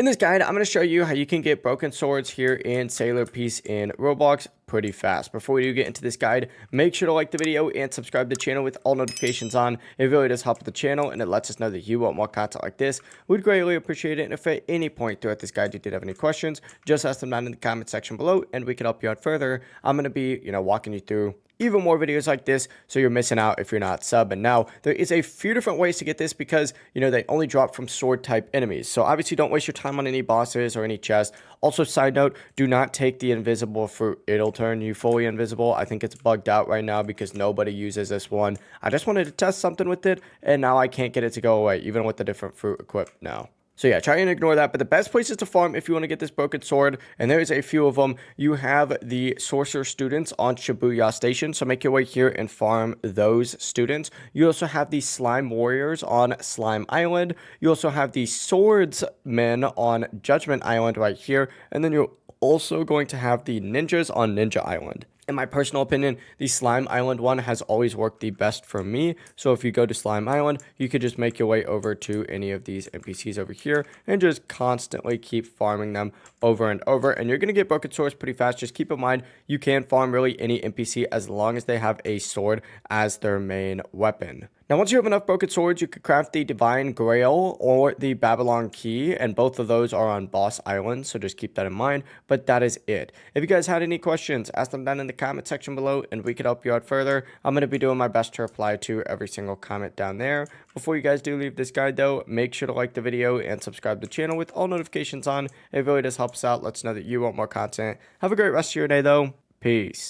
In this guide, I'm going to show you how you can get broken swords here in Sailor Peace in Roblox pretty fast. Before we do get into this guide, make sure to like the video and subscribe to the channel with all notifications on. It really does help the channel and it lets us know that you want more content like this. We'd greatly appreciate it. And if at any point throughout this guide you did have any questions, just ask them down in the comment section below and we can help you out further. I'm going to be, walking you through even more videos like this, so you're missing out if you're not sub. And now there is a few different ways to get this because they only drop from sword type enemies, so obviously don't waste your time on any bosses or any chests. Also, side note, do not take the invisible fruit. It'll turn you fully invisible. I think it's bugged out right now because nobody uses this one. I just wanted to test something with it and now I can't get it to go away even with the different fruit equipped now. So yeah, try and ignore that, but the best places to farm if you want to get this broken sword, and there's a few of them, you have the sorcerer students on Shibuya Station, so make your way here and farm those students. You also have the slime warriors on Slime Island. You also have the swordsmen on Judgment Island right here, and then you're also going to have the ninjas on Ninja Island. In my personal opinion, the Slime Island one has always worked the best for me. So if you go to Slime Island, you could just make your way over to any of these NPCs over here and just constantly keep farming them over and over. And you're going to get broken swords pretty fast. Just keep in mind, you can farm really any NPC as long as they have a sword as their main weapon. Now, once you have enough broken swords, you could craft the Divine Grail or the Babylon Key, and both of those are on Boss Island, so just keep that in mind, but that is it. If you guys had any questions, ask them down in the comment section below, and we could help you out further. I'm going to be doing my best to reply to every single comment down there. Before you guys do leave this guide, though, make sure to like the video and subscribe to the channel with all notifications on. It really does help us out, lets us know that you want more content. Have a great rest of your day, though. Peace.